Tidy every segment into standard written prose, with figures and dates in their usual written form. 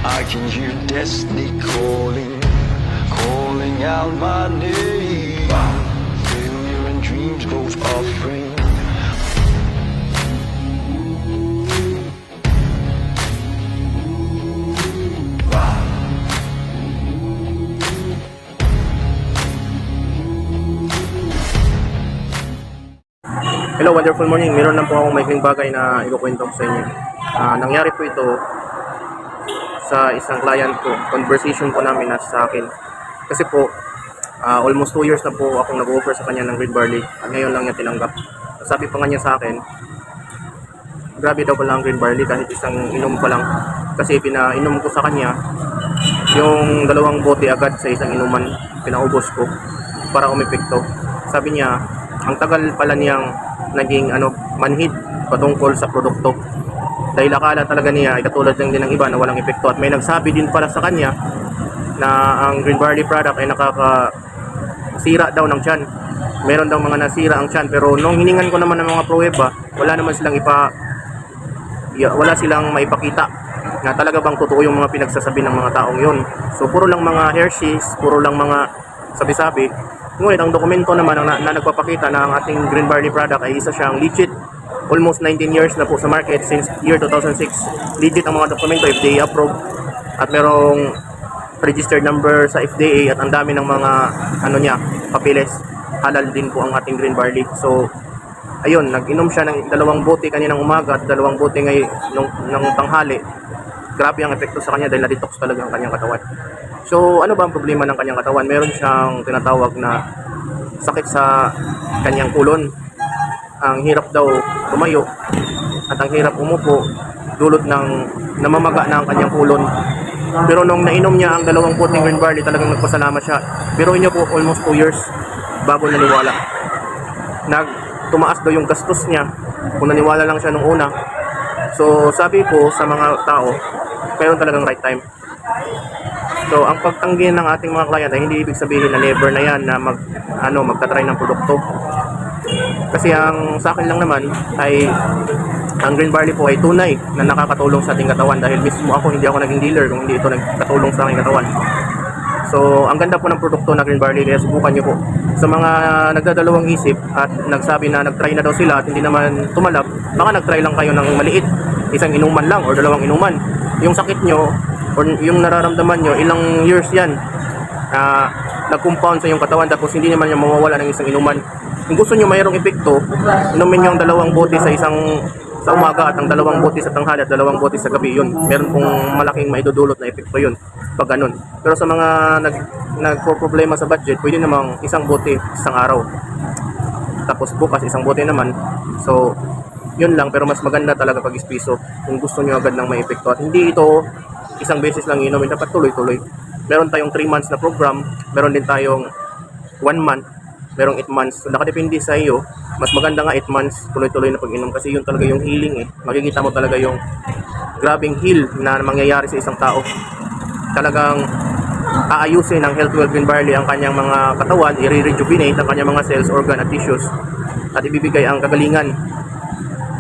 I can hear destiny calling, calling out my name. Failure and dreams both offering. Hello, wonderful morning. Meron lang po akong maikling bagay na ikukwento ko sa inyo. Nangyari po ito sa isang client ko. Conversation po namin sa akin. Kasi po, almost 2 years na po akong nag-offer sa kanya ng green barley. At ngayon lang niya tinanggap. Sabi pa nga niya sa akin, grabe daw pala ang green barley kahit isang inom pa lang. Kasi pinainom ko sa kanya yung 2 bote agad sa isang inuman. Pinaubos ko para umepekto. Sabi niya, ang tagal pala niyang naging manhid patungkol sa produkto. Dahil akala talaga niya ay katulad lang din ng iba na walang epekto. At may nagsabi din pala sa kanya na ang green barley product ay nakakasira daw ng tiyan. Meron daw mga nasira ang tiyan. Pero nung hiningan ko naman ng mga pruweba, wala naman silang wala silang maipakita na talaga bang totoo yung mga pinagsasabi ng mga taong yun. So puro lang mga Hershey's, puro lang mga sabi-sabi. Ngunit ang dokumento naman na nagpapakita na ang ating green barley product ay isa siyang legit. Almost 19 years na po sa market since year 2006. Legit ang mga dokumento, FDA approved. At merong registered number sa FDA at ang dami ng mga papeles. Halal din po ang ating green barley. So, ayun, nag-inom siya ng 2 bote kaninang umaga at 2 bote ng tanghali. Grabe ang epekto sa kanya dahil na-detox talaga ang kanyang katawan. So, ano ba ang problema ng kanyang katawan? Meron siyang tinatawag na sakit sa kanyang kulon. Ang hirap daw tumayo at ang hirap umupo dulot ng namamaga na ang kanyang kulon. Pero nung nainom niya ang 2 puting green barley, talagang nagpasalamat siya. Pero inyo po, almost 2 years bago naniwala. Tumaas daw yung gastos niya kung naniwala lang siya nung una. So, sabi ko sa mga tao, mayroon talagang right time. So, ang pagtanggi ng ating mga client ay hindi ibig sabihin na never na yan na magtatry ng produkto. Kasi ang sa akin lang naman ay ang green barley po ay tunay na nakakatulong sa ating katawan dahil mismo ako, hindi ako naging dealer kung hindi ito nagkatulong sa aking katawan. So, ang ganda po ng produkto na green barley, kaya subukan nyo po. Sa mga nagdadalawang isip at nagsabi na nagtry na daw sila at hindi naman tumalab, baka nagtry lang kayo ng maliit, isang inuman lang or 2 inuman. Yung sakit nyo or yung nararamdaman nyo, ilang years yan nag-compound sa yung katawan tapos hindi naman yung mawawala ng isang inuman. Kung gusto nyo mayroong epekto, inumin nyo ang 2 bote sa umaga at ang 2 bote sa tanghali at 2 bote sa gabi. Yun, meron pong malaking maidudulot na epekto yun pag ganun. Pero sa mga nagpo-problema sa budget, pwede namang 1 bote isang araw tapos bukas 1 bote naman. So yun lang, pero mas maganda talaga pag ispiso kung gusto nyo agad ng may epekto. At hindi ito isang beses lang inumin, dapat tuloy-tuloy. Meron tayong 3 months na program, meron din tayong 1 month, merong 8 months. So nakadepende sa iyo, mas maganda nga 8 months tuloy-tuloy na pag-inom kasi yun talaga yung healing eh. Makikita mo talaga yung grabing heal na mangyayari sa isang tao. Talagang aayusin ng Health Well Green Barley ang kanyang mga katawan, i-rejuvenate ang kanyang mga cells, organ at tissues at ibibigay ang kagalingan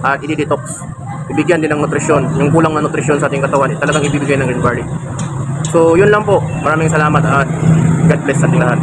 at i-detox. Ibigyan din ng nutrisyon, yung kulang na nutrisyon sa ating katawan, talagang ibibigay ng green barley. So, yun lang po. Maraming salamat at God bless sa ating lahat.